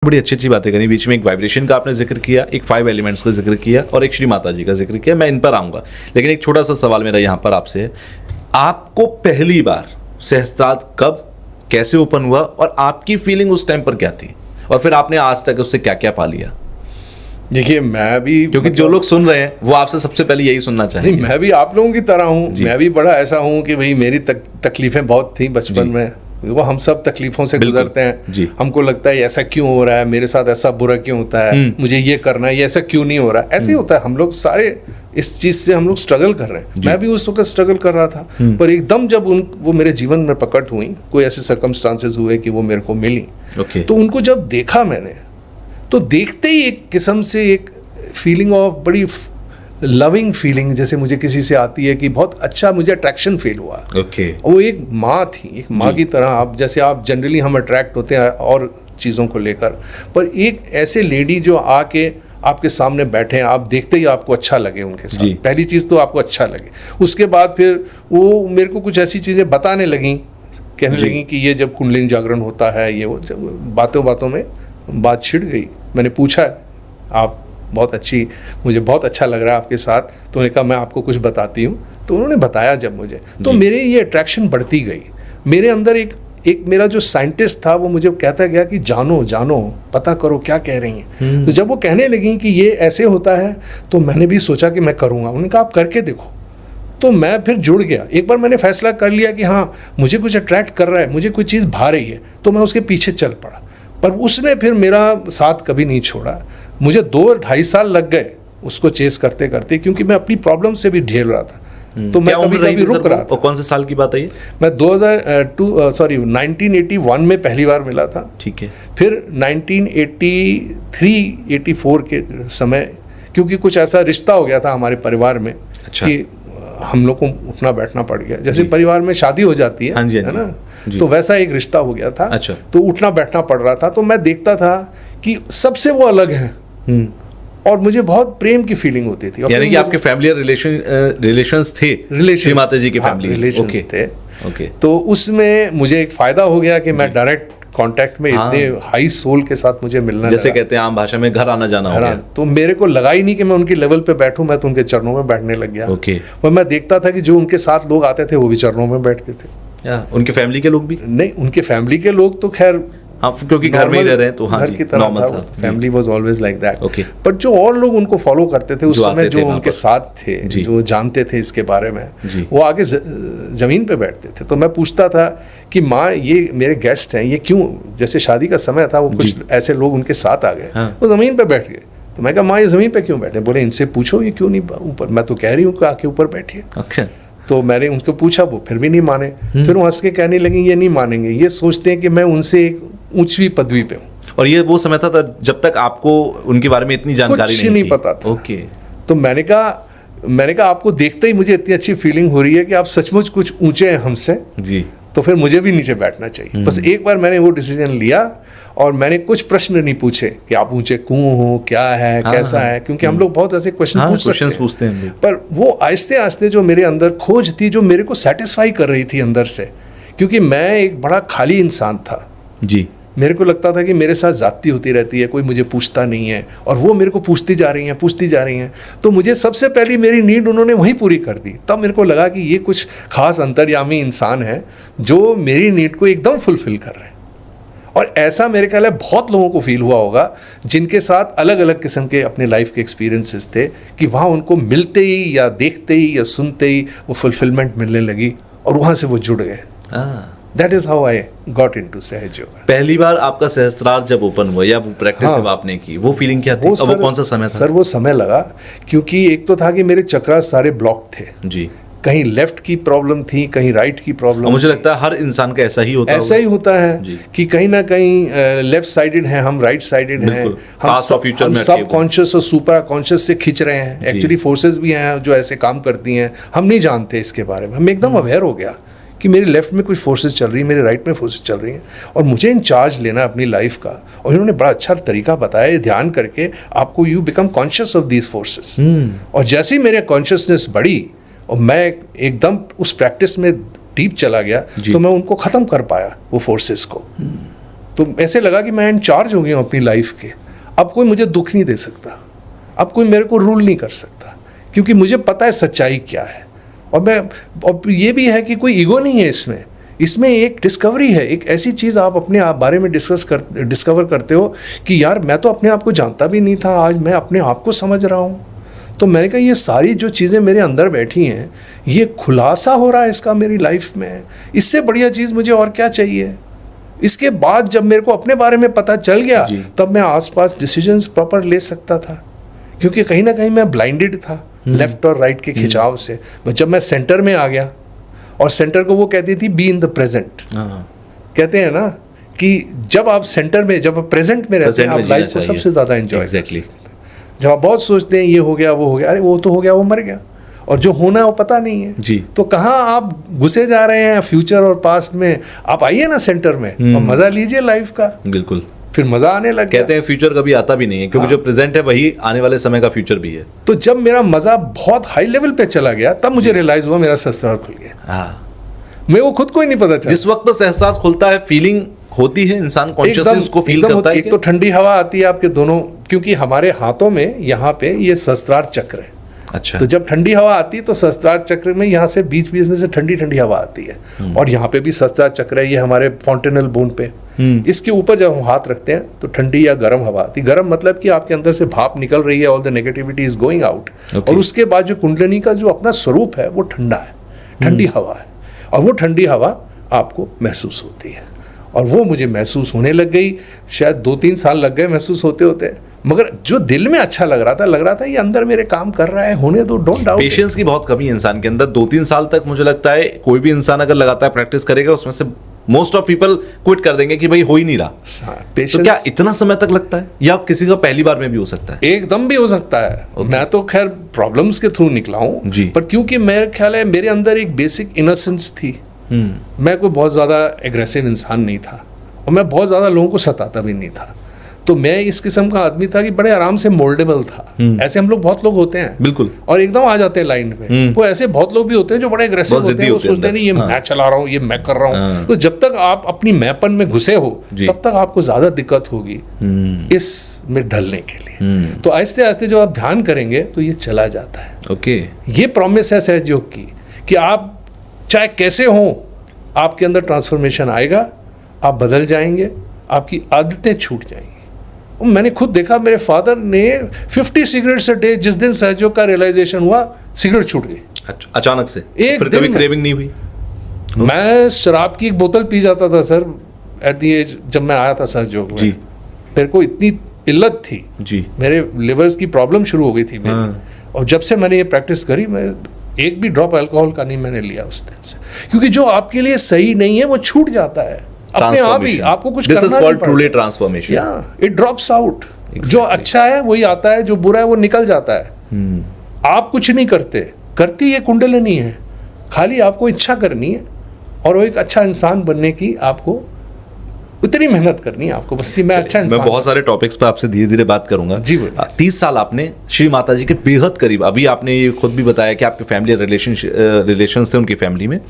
बड़ी अच्छी अच्छी बातें करी, बीच में एक वाइब्रेशन का आपने जिक्र किया, एक 5 एलिमेंट्स का जिक्र किया और एक श्री माता जी का जिक्र किया। मैं इन पर आऊँगा, लेकिन एक छोटा सा सवाल मेरा यहाँ पर आपसे है, आपको पहली बार सहस्त्रार्थ कब, कैसे ओपन हुआ और आपकी फीलिंग उस टाइम पर क्या थी, और फिर आपने आज तक उससे क्या क्या पा लिया? देखिए मैं भी, क्योंकि जो लोग सुन रहे हैं वो आपसे सबसे पहले यही सुनना चाहेंगे। नहीं, मैं भी आप लोगों की तरह हूँ, मैं भी बड़ा ऐसा हूँ कि भाई मेरी तकलीफें बहुत थी बचपन में। वो हम सब तकलीफों से गुजरते हैं। हमको लगता है ऐसा क्यों हो रहा है, मेरे साथ ऐसा बुरा क्यों होता है, मुझे ये करना है, ये ऐसा क्यों नहीं हो रहा है। ऐसे ही होता है, हम लोग सारे इस चीज़ से हम लोग स्ट्रगल कर रहे हैं। मैं भी उस वक्त स्ट्रगल कर रहा था, पर एकदम जब वो मेरे जीवन में प्रकट हुई, कोई ऐसे सर्कमस्टांसेस हुए कि वो मेरे को मिली, तो उनको जब देखा मैंने, तो देखते ही एक किस्म से एक फीलिंग ऑफ बड़ी लविंग फीलिंग जैसे मुझे किसी से आती है कि बहुत अच्छा मुझे अट्रैक्शन फील हुआ। वो एक माँ थी, एक माँ की तरह। आप जैसे आप जनरली हम अट्रैक्ट होते हैं और चीज़ों को लेकर, पर एक ऐसे लेडी जो आके आपके सामने बैठे हैं, आप देखते ही आपको अच्छा लगे उनके साथ। पहली चीज़ तो आपको अच्छा लगे, उसके बाद फिर वो मेरे को कुछ ऐसी चीज़ें बताने लगी, कहने लगी कि ये जब कुंडलिनी जागरण होता है, ये वो, बातों बातों में बात छिड़ गई। मैंने पूछा, आप बहुत अच्छी, मुझे बहुत अच्छा लग रहा है आपके साथ, तो उन्होंने कहा मैं आपको कुछ बताती हूँ। तो उन्होंने बताया जब मुझे, तो मेरे ये अट्रैक्शन बढ़ती गई। मेरे अंदर एक मेरा जो साइंटिस्ट था वो मुझे कहता गया कि जानो जानो, पता करो क्या कह रही हैं। तो जब वो कहने लगी कि ये ऐसे होता है, तो मैंने भी सोचा कि मैं करूँगा। उन्होंने कहा आप करके देखो। तो मैं फिर जुड़ गया। एक बार मैंने फैसला कर लिया कि हाँ मुझे कुछ अट्रैक्ट कर रहा है, मुझे कोई चीज़ भा रही है, तो मैं उसके पीछे चल पड़ा। पर उसने फिर मेरा साथ कभी नहीं छोड़ा। मुझे 2-2.5 साल लग गए उसको चेस करते करते, क्योंकि मैं अपनी प्रॉब्लम से भी झेल रहा था। तो मैं कभी कभी रुक रहा था। कौन से साल की बात है ये? मैं 1981 में पहली बार मिला था। ठीक है। फिर 1983-84 के समय, क्योंकि कुछ ऐसा रिश्ता हो गया था हमारे परिवार में। अच्छा। कि हम लोग को उठना बैठना पड़ गया, जैसे परिवार में शादी हो जाती है, है ना, तो वैसा एक रिश्ता हो गया था। अच्छा। तो उठना बैठना पड़ रहा था। तो मैं देखता था कि सबसे वो अलग हैं, और मुझे बहुत प्रेम की फीलिंग होती थी। यानी कि आपके फैमिली रिलेशंस थे, श्री माता जी के फैमिली रिलेशंस थे। तो उसमें मुझे एक फायदा हो गया कि मैं डायरेक्ट कांटेक्ट में इतने हाई सोल के साथ मुझे मिलना, जैसे कहते हैं आम भाषा में घर आना जाना हो गया। तो मेरे को लगा ही नहीं कि मैं उनकी लेवल पे बैठूं, मैं तो उनके चरणों में बैठने लग गया। और मैं देखता था कि जो उनके साथ लोग आते थे वो भी चरणों में बैठते थे। उनके फैमिली के लोग भी नहीं? उनके फैमिली के लोग तो खैर, हाँ, क्योंकि घर में ही रह रहे हैं, तो हाँ, घर की तरह था। Family was always like that. पर जो और लोग उनको फॉलो करते थे उस समय, जो उनके साथ थे, जो जानते थे इसके बारे में, वो आगे जमीन पे बैठते थे। तो मैं पूछता था कि माँ ये मेरे गेस्ट हैं, ये क्यों, जैसे शादी का समय था, वो कुछ ऐसे लोग उनके साथ आ गए, वो जमीन पे बैठ गए। तो मैं कहा माँ ये जमीन पे क्यों बैठे? बोले इनसे पूछो ये क्यों नहीं ऊपर। मैं तो कह रही हूँ कि आके ऊपर बैठिए। अच्छा। तो मैंने उनको पूछा, वो फिर भी नहीं माने। फिर वो हंस के कहने लगे ये नहीं मानेंगे, ये सोचते हैं कि मैं उनसे एक ऊंची पदवी पे हूँ। और ये वो समय था जब तक आपको उनके बारे में इतनी जानकारी नहीं पता था। ओके। तो मैंने कहा आपको देखते ही मुझे इतनी अच्छी फीलिंग हो रही है कि आप सचमुच कुछ ऊंचे हैं हमसे जी, तो फिर मुझे भी नीचे बैठना चाहिए। बस एक बार मैंने वो डिसीजन लिया, और मैंने कुछ प्रश्न नहीं पूछे कि आप ऊंचे क्यों हो, क्या है, कैसा है, क्योंकि हम लोग बहुत ऐसे क्वेश्चन पूछते हैं। पर वो आहिस्ते आहिस्ते जो मेरे अंदर खोज थी, जो मेरे को सेटिस्फाई कर रही थी अंदर से, क्योंकि मैं एक बड़ा खाली इंसान था जी। मेरे को लगता था कि मेरे साथ जाती होती रहती है, कोई मुझे पूछता नहीं है, और वो मेरे को पूछती जा रही हैं। तो मुझे सबसे पहली मेरी नीड उन्होंने वहीं पूरी कर दी। तब मेरे को लगा कि ये कुछ खास अंतर्यामी इंसान है जो मेरी नीड को एकदम फुलफिल कर रहे हैं। और ऐसा मेरे ख्याल है बहुत लोगों को फील हुआ होगा जिनके साथ अलग अलग किस्म के अपने लाइफ के एक्सपीरियंसेस थे, कि वहाँ उनको मिलते ही या देखते ही या सुनते ही वो फुलफिलमेंट मिलने लगी, और वहाँ से वो जुड़ गए। That is how I got into सहज योग। पहली बार आपका सहस्त्रार्थ जब ओपन हुआ, या वो प्रैक्टिस जब आपने की, वो फीलिंग क्या थी? वो कौन सा समय था? सर वो समय लगा, क्योंकि एक तो था कि मेरे चक्रा सारे ब्लॉक थे जी। कहीं लेफ्ट की प्रॉब्लम थी, कहीं राइट की प्रॉब्लम। मुझे लगता है हर इंसान का ऐसा ही होता है कि कहीं ना कहीं लेफ्ट साइडेड है हम, राइट साइडेड हैं हम, सब कॉन्शियस और सुपर कॉन्शियस से खींच रहे हैं। एक्चुअली फोर्सेस भी हैं जो ऐसे काम करती हैं, हम नहीं जानते इसके बारे में। हम एकदम अवेयर हो गया कि मेरे लेफ्ट में कुछ फोर्सेस चल रही है, मेरे राइट में फोर्सेस चल रही हैं, और मुझे इंचार्ज लेना अपनी लाइफ का। और इन्होंने बड़ा अच्छा तरीका बताया, ध्यान करके आपको you become conscious of these forces. और जैसे ही मेरे कॉन्शियसनेस बढ़ी और मैं एकदम उस प्रैक्टिस में डीप चला गया, तो मैं उनको ख़त्म कर पाया वो फोर्सेस को। तो ऐसे लगा कि मैं इंचार्ज हो गया हूँ अपनी लाइफ के, अब कोई मुझे दुख नहीं दे सकता, अब कोई मेरे को रूल नहीं कर सकता, क्योंकि मुझे पता है सच्चाई क्या है। और ये भी है कि कोई ईगो नहीं है इसमें एक डिस्कवरी है, एक ऐसी चीज़ आप अपने आप बारे में डिस्कवर करते हो कि यार मैं तो अपने आप को जानता भी नहीं था, आज मैं अपने आप को समझ रहा हूँ। तो मैंने कहा ये सारी जो चीज़ें मेरे अंदर बैठी हैं, ये खुलासा हो रहा है इसका मेरी लाइफ में, इससे बढ़िया चीज़ मुझे और क्या चाहिए। इसके बाद जब मेरे को अपने बारे में पता चल गया, तब मैं आसपास डिसीजंस प्रॉपर ले सकता था, क्योंकि कहीं ना कहीं मैं ब्लाइंडेड था लेफ्ट और राइट के खिंचाव से। जब मैं सेंटर में आ गया, और सेंटर को वो कहती थी बी इन द प्रेजेंट। कहते हैं ना कि जब आप सेंटर में, जब आप प्रेजेंट में रहते हैं, आप लाइफ को सबसे ज़्यादा एंजॉय करते हैं। जब आप बहुत सोचते हैं ये हो गया वो हो गया, अरे वो तो हो गया, वो मर गया, और जो होना है वो पता नहीं है जी। तो कहाँ आप घुसे जा रहे हैं फ्यूचर और पास्ट में। आप आइए ना सेंटर में और मजा लीजिए लाइफ का, बिल्कुल, फिर मजा आने लग गया। कहते हैं फ्यूचर कभी आता भी नहीं है, क्योंकि जो प्रेजेंट है वही आने वाले समय का फ्यूचर भी है। तो जब मेरा मजा बहुत हाई लेवल पे चला गया, तब मुझे रियलाइज हुआ मेरा सहस्त्रार खुल गया। मैं वो खुद को ही नहीं पता चला। जिस वक्त पर सहस्त्रार खुलता है, फीलिंग होती है, इंसान कॉन्शियसली उसको फील करता है। एक तो ठंडी हवा आती है आपके दोनों, क्योंकि हमारे हाथों में यहाँ पे ये सहस्त्रार चक्र है। अच्छा। तो जब ठंडी हवा आती है तो सहस्त्रार चक्र में यहाँ से बीच बीच में से ठंडी ठंडी हवा आती है, और यहाँ पे भी सहस्त्रार चक्र है, ये हमारे फाउंटेनल बोन पे। इसके ऊपर जब हम हाथ रखते हैं तो ठंडी या गर्म हवा आती है। गर्म मतलब कि आपके अंदर से भाप निकल रही है, all the negativity is going out. और उसके बाद जो कुंडलिनी का जो अपना स्वरूप है वो ठंडा है, ठंडी हवा है, और वो ठंडी हवा आपको महसूस होती है। और वो मुझे महसूस होने लग गई, शायद 2-3 साल लग गए महसूस होते होते, मगर जो दिल में अच्छा लग रहा था ये अंदर मेरे काम कर रहा है, होने दो, डोंट डाउट। पेशेंस की बहुत कमी है इंसान के अंदर। 2-3 साल तक मुझे लगता है कोई भी इंसान अगर लगातार प्रैक्टिस करेगा, उसमें से मोस्ट ऑफ पीपल क्विट कर देंगे कि भाई हो ही नहीं रहा। तो क्या इतना समय तक लगता है, या किसी का पहली बार में भी हो सकता है? एकदम भी हो सकता है। मैं तो खैर प्रॉब्लम्स के थ्रू निकला हूँ, पर क्योंकि मेरे ख्याल है मेरे अंदर एक बेसिक इनोसेंस थी। मैं कोई बहुत ज़्यादा एग्रेसिव इंसान नहीं था, और मैं बहुत ज़्यादा लोगों को सताता भी नहीं था। तो मैं इस किस्म का आदमी था कि बड़े आराम से मोल्डेबल था। ऐसे हम लोग बहुत लोग होते हैं, बिल्कुल, और एकदम आ जाते हैं लाइन पे। वो ऐसे बहुत लोग भी होते हैं जो बड़े एग्रेसिव होते हैं, वो सोचते हैं नहीं ये मैं चला रहा हूँ, ये मैं कर रहा हूँ। तो जब तक आप अपनी मैपन में घुसे हो, तब तक आपको ज्यादा दिक्कत होगी इसमें ढलने के लिए। तो आहिस्ते आहिस्ते जब आप ध्यान करेंगे तो ये चला जाता है। ओके, ये प्रॉमिस है सहज योग की कि आप चाहे कैसे हो, आपके अंदर ट्रांसफॉर्मेशन आएगा, आप बदल जाएंगे, आपकी आदतें छूट जाएंगी। मैंने खुद देखा, मेरे फादर ने 50 सिगरेट्स अ डे, जिस दिन सहयोग का रियलाइजेशन हुआ, सिगरेट छूट गई अचानक से। एक फिर कभी क्रेविंग नहीं हुई? मैं शराब की एक बोतल पी जाता था सर एट दी एज, जब मैं आया था सहयोग में। मेरे को इतनी इल्लत थी जी, मेरे लिवर्स की प्रॉब्लम शुरू हो गई थी मेरी। और जब से मैंने ये प्रैक्टिस करी, मैं एक भी ड्रॉप अल्कोहल का नहीं मैंने लिया उस दिन से, क्योंकि जो आपके लिए सही नहीं है वो छूट जाता है अपने आप ही, आपको कुछ करना नहीं पड़ता। This is called truly transformation. Yeah, it drops out. जो अच्छा है वही आता है, जो बुरा है वो निकल जाता है। आप कुछ नहीं करती ये कुंडलिनी है, खाली आपको इच्छा करनी है, और वो एक अच्छा इंसान बनने की आपको उतनी मेहनत करनी है आपको, बस कि मैं अच्छा इंसान। मैं बहुत सारे टॉपिक्स पे आपसे धीरे धीरे बात करूंगा जी। 30 साल आपने श्री माता जी के बेहद करीब, अभी आपने ये खुद भी बताया कि आपके फैमिली रिलेशंस थे उनकी फैमिली में।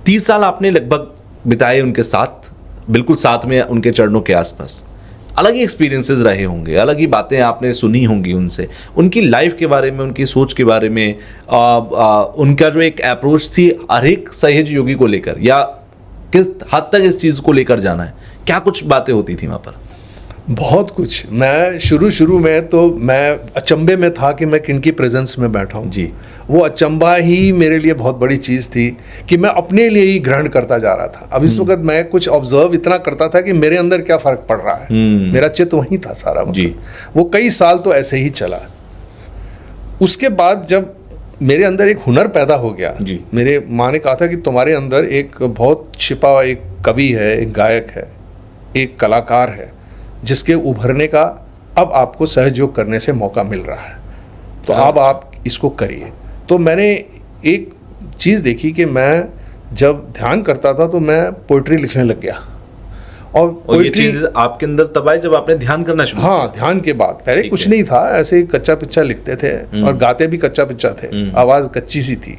30 साल आपने लगभग बिताए उनके साथ, बिल्कुल साथ में, उनके चरणों के आसपास। अलग ही एक्सपीरियंसेस रहे होंगे, अलग ही बातें आपने सुनी होंगी उनसे, उनकी लाइफ के बारे में, उनकी सोच के बारे में, उनका जो एक अप्रोच थी हर एक सहज योगी को लेकर, या किस हद तक इस चीज़ को लेकर जाना है, क्या कुछ बातें होती थी वहाँ पर? बहुत कुछ। मैं शुरू में तो मैं अचंभे में था कि मैं किनकी प्रेजेंस में बैठा हूँ जी। वो अचंभा ही मेरे लिए बहुत बड़ी चीज़ थी कि मैं अपने लिए ही ग्रहण करता जा रहा था। अब इस वक्त मैं कुछ ऑब्जर्व इतना करता था कि मेरे अंदर क्या फ़र्क पड़ रहा है। मेरा चित्त वहीं था सारा जी। वो कई साल तो ऐसे ही चला। उसके बाद जब मेरे अंदर एक हुनर पैदा हो गया जी। मेरे माँ ने कहा था कि तुम्हारे अंदर एक बहुत छिपा एक कवि है, एक गायक है, एक कलाकार है, जिसके उभरने का अब आपको सहयोग करने से मौका मिल रहा है, तो अब आप इसको करिए। तो मैंने एक चीज़ देखी कि मैं जब ध्यान करता था तो मैं पोइट्री लिखने लग गया, और ये पोएट्री चीज आपके अंदर तब आई जब आपने ध्यान करना शुरू हाँ ध्यान के बाद, पहले कुछ नहीं था, ऐसे ही कच्चा पिच्चा लिखते थे और गाते भी कच्चा पिच्चा थे, आवाज कच्ची सी थी।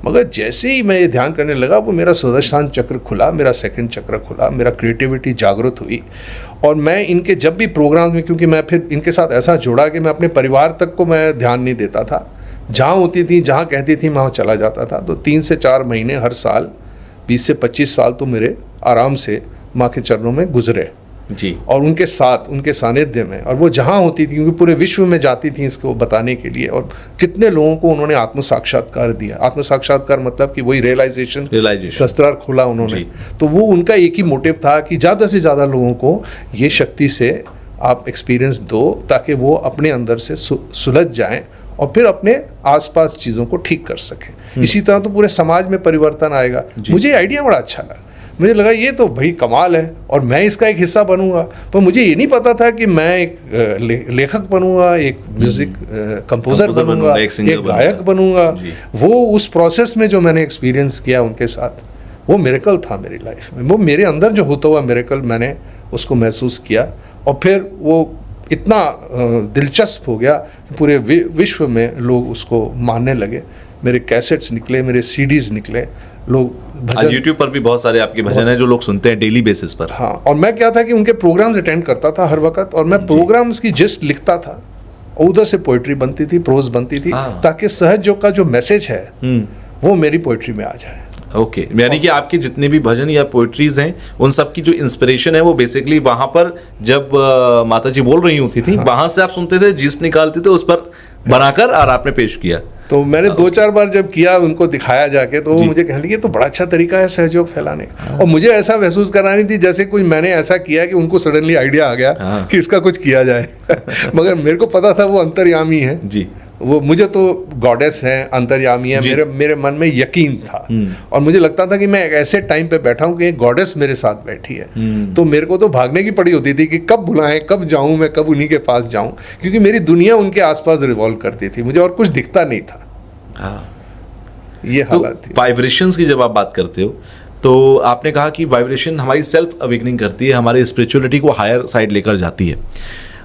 मगर जैसे ही मैं ये ध्यान करने लगा वो मेरा स्वाधिष्ठान चक्र खुला, मेरा सेकंड चक्र खुला, मेरा क्रिएटिविटी जागृत हुई। और मैं इनके जब भी प्रोग्राम में, क्योंकि मैं फिर इनके साथ ऐसा जुड़ा कि मैं अपने परिवार तक को मैं ध्यान नहीं देता था, जहाँ होती थी जहाँ कहती थी मैं वहाँ चला जाता था। तो 3 से 4 महीने हर साल 20 से 25 साल तो मेरे आराम से माँ के चरणों में गुजरे जी, और उनके साथ, उनके सानिध्य में। और वो जहाँ होती थी, क्योंकि पूरे विश्व में जाती थी इसको बताने के लिए, और कितने लोगों को उन्होंने आत्म साक्षात्कार दिया। आत्म साक्षात्कार मतलब कि वही रियलाइजेशन शस्त्रार खुला उन्होंने। तो वो उनका एक ही मोटिव था कि ज़्यादा से ज़्यादा लोगों को ये शक्ति से आप एक्सपीरियंस दो, ताकि वो अपने अंदर से सुलझ जाएं और फिर अपने आसपास चीज़ों को ठीक कर सकें। इसी तरह तो पूरे समाज में परिवर्तन आएगा। मुझे आइडिया बड़ा अच्छा लगा, मुझे लगा ये तो बड़ी कमाल है और मैं इसका एक हिस्सा बनूंगा। पर मुझे ये नहीं पता था कि मैं एक लेखक बनूंगा, एक म्यूजिक कंपोजर बनूंगा, एक गायक बनूंगा। वो उस प्रोसेस में जो मैंने एक्सपीरियंस किया उनके साथ, वो मिरेकल था मेरी लाइफ में। वो मेरे अंदर जो होता हुआ मिरेकल मैंने उसको महसूस किया, और फिर वो इतना दिलचस्प हो गया कि पूरे विश्व में लोग उसको मानने लगे। मेरे कैसेट्स निकले, मेरे सीडीज निकले, लोग भजन, YouTube पर भी बहुत सारे आपके भजन हैं जो लोग सुनते हैं डेली बेसिस पर। हाँ, और मैं क्या था कि उनके प्रोग्राम्स अटेंड करता था हर वक्त, और मैं प्रोग्राम्स की जिस्ट लिखता था और उधर से पोइट्री बनती थी, प्रोज बनती थी, ताकि सहज योग का जो मैसेज है वो मेरी पोइट्री में आ जाए। ओके, यानी कि आपके जितने भी भजन या पोइट्रीज हैं उन सब की जो इंस्पिरेशन है वो बेसिकली वहां पर जब माता जी बोल रही होती थी, वहां से आप सुनते थे, जिस निकालते थे उस पर बनाकर और आपने पेश किया। तो मैंने 2-4 बार जब किया, उनको दिखाया जाके, तो वो मुझे कहने लगे ये तो बड़ा अच्छा तरीका है सहयोग फैलाने का। और मुझे ऐसा महसूस करानी थी जैसे कुछ मैंने ऐसा किया कि उनको सडनली आइडिया आ गया कि इसका कुछ किया जाए। मगर मेरे को पता था वो अंतर्यामी है जी, वो मुझे तो गॉडेस है, अंतर्यामी है, मेरे मन में यकीन था। और मुझे लगता था कि मैं एक ऐसे टाइम पे बैठा हूँ कि एक गॉडेस मेरे साथ बैठी है। तो मेरे को तो भागने की पड़ी होती थी कि कब बुलाएं, कब जाऊं मैं, कब उन्हीं के पास जाऊं, क्योंकि मेरी दुनिया उनके आसपास रिवॉल्व करती थी, मुझे और कुछ दिखता नहीं था। ये हालत थी। वाइब्रेशंस की जब आप बात करते हो तो आपने कहा कि वाइब्रेशन हमारी सेल्फ अवेकनिंग करती है, हमारी स्पिरिचुअलिटी को हायर साइड लेकर जाती है।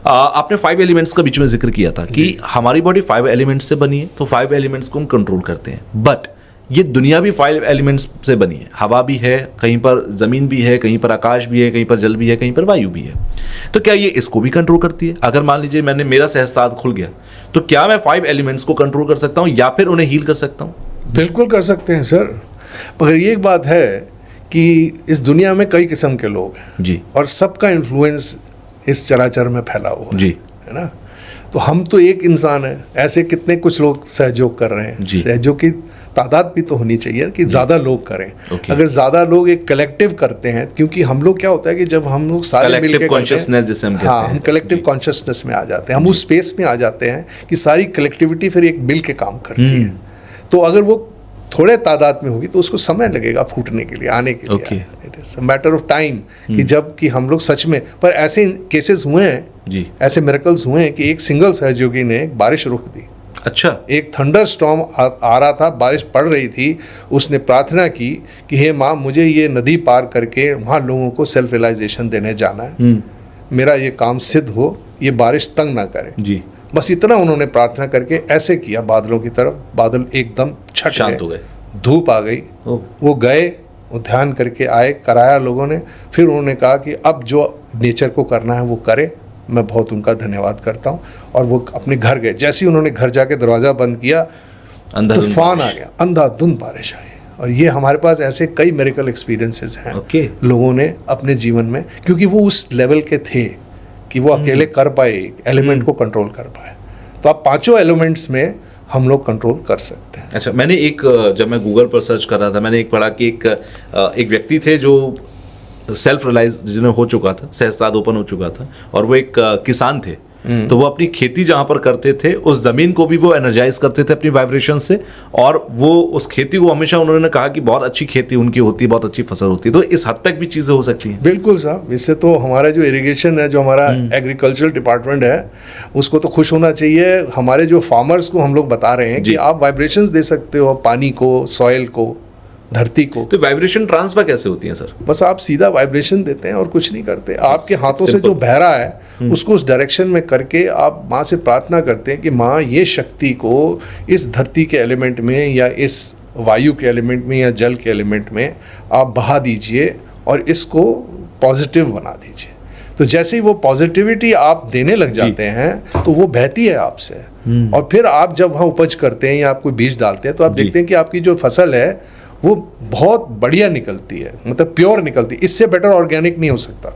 आपने 5 एलिमेंट्स का बीच में जिक्र किया था कि हमारी बॉडी 5 एलिमेंट्स से बनी है, तो 5 एलिमेंट्स को हम कंट्रोल करते हैं। बट ये दुनिया भी 5 एलिमेंट्स से बनी है, हवा भी है, कहीं पर ज़मीन भी है, कहीं पर आकाश भी है, कहीं पर जल भी है, कहीं पर वायु भी है। तो क्या ये इसको भी कंट्रोल करती है? अगर मान लीजिए मेरा सहस्त्रार खुल गया, तो क्या मैं 5 एलिमेंट्स को कंट्रोल कर सकता हूँ या फिर उन्हें हील कर सकता हूँ? बिल्कुल कर सकते हैं सर, मगर ये एक बात है कि इस दुनिया में कई किस्म के लोग हैं जी, और सबका इन्फ्लुएंस इस चराचर में फैला हुआ जी, है ना। तो हम तो एक इंसान है, ऐसे कितने कुछ लोग सहयोग कर रहे हैं। सहयोग की तादाद भी तो होनी चाहिए कि ज़्यादा लोग करें। अगर ज़्यादा लोग एक कलेक्टिव करते हैं, क्योंकि हम लोग क्या होता है कि जब हम लोग सारे मिलकर कॉन्शियसनेस जिसे हम कहते हैं, हम कलेक्टिव कॉन्शियसनेस में आ जाते हैं, हम उस स्पेस में आ जाते हैं कि सारी कलेक्टिविटी फिर एक मिल के काम करती है। तो अगर वो थोड़े तादाद में होगी तो उसको समय लगेगा फूटने के लिए, आने के लिए। It is matter of time कि जब कि हम लोग सच में, पर ऐसे केसेस हुए हैं जी, ऐसे मिरेकल्स हुए हैं कि एक सिंगल सहयोगी ने बारिश रोक दी। अच्छा, एक थंडर स्टॉर्म आ रहा था, बारिश पड़ रही थी, उसने प्रार्थना की कि हे माँ, मुझे ये नदी पार करके वहाँ लोगों को सेल्फ रियलाइजेशन देने जाना है, मेरा ये काम सिद्ध हो, ये बारिश तंग ना करे जी। बस इतना उन्होंने प्रार्थना करके ऐसे किया बादलों की तरफ, बादल एकदम छट गए, धूप आ गई, वो गए, वो ध्यान करके आए, कराया लोगों ने। फिर उन्होंने कहा कि अब जो नेचर को करना है वो करे, मैं बहुत उनका धन्यवाद करता हूँ। और वो अपने घर गए, जैसे ही उन्होंने घर जाके दरवाज़ा बंद किया, तूफान आ गया, अंधाधुंध बारिश आई। और ये हमारे पास ऐसे कई मेरिकल एक्सपीरियंसेस हैं लोगों ने अपने जीवन में, क्योंकि वो उस लेवल के थे कि वो अकेले कर पाए, एलिमेंट को कंट्रोल कर पाए। तो आप 5 एलिमेंट्स में हम लोग कंट्रोल कर सकते हैं। अच्छा, मैंने जब मैं गूगल पर सर्च कर रहा था, मैंने एक पढ़ा कि एक व्यक्ति थे जो सेल्फ रियलाइज जिन्हें हो चुका था, सहस्त्रार ओपन हो चुका था, और वो एक किसान थे। तो वो अपनी खेती जहाँ पर करते थे, उस ज़मीन को भी वो एनर्जाइज करते थे अपनी वाइब्रेशन से, और वो उस खेती को हमेशा उन्होंने कहा कि बहुत अच्छी खेती उनकी होती है, बहुत अच्छी फसल होती है। तो इस हद तक भी चीज़ें हो सकती हैं। बिल्कुल साहब, इससे तो हमारा जो इरिगेशन है, जो हमारा एग्रीकल्चरल डिपार्टमेंट है, उसको तो खुश होना चाहिए। हमारे जो फार्मर्स को हम लोग बता रहे हैं कि आप वाइब्रेशंस दे सकते हो, पानी को, सॉइल को, धरती को। तो वाइब्रेशन ट्रांसफर कैसे होती है सर? बस आप सीधा वाइब्रेशन देते हैं और कुछ नहीं करते। आपके हाथों से जो बह रहा है उसको उस डायरेक्शन में करके आप माँ से प्रार्थना करते हैं कि माँ ये शक्ति को इस धरती के एलिमेंट में या इस वायु के एलिमेंट में या जल के एलिमेंट में आप बहा दीजिए और इसको पॉजिटिव बना दीजिए। तो जैसे ही वो पॉजिटिविटी आप देने लग जाते हैं तो वो बहती है आपसे। और फिर आप जब वहाँ उपज करते हैं या आप कोई बीज डालते हैं तो आप देखते हैं कि आपकी जो फसल है वो बहुत बढ़िया निकलती है, मतलब प्योर निकलती है। इससे बेटर ऑर्गेनिक नहीं हो सकता।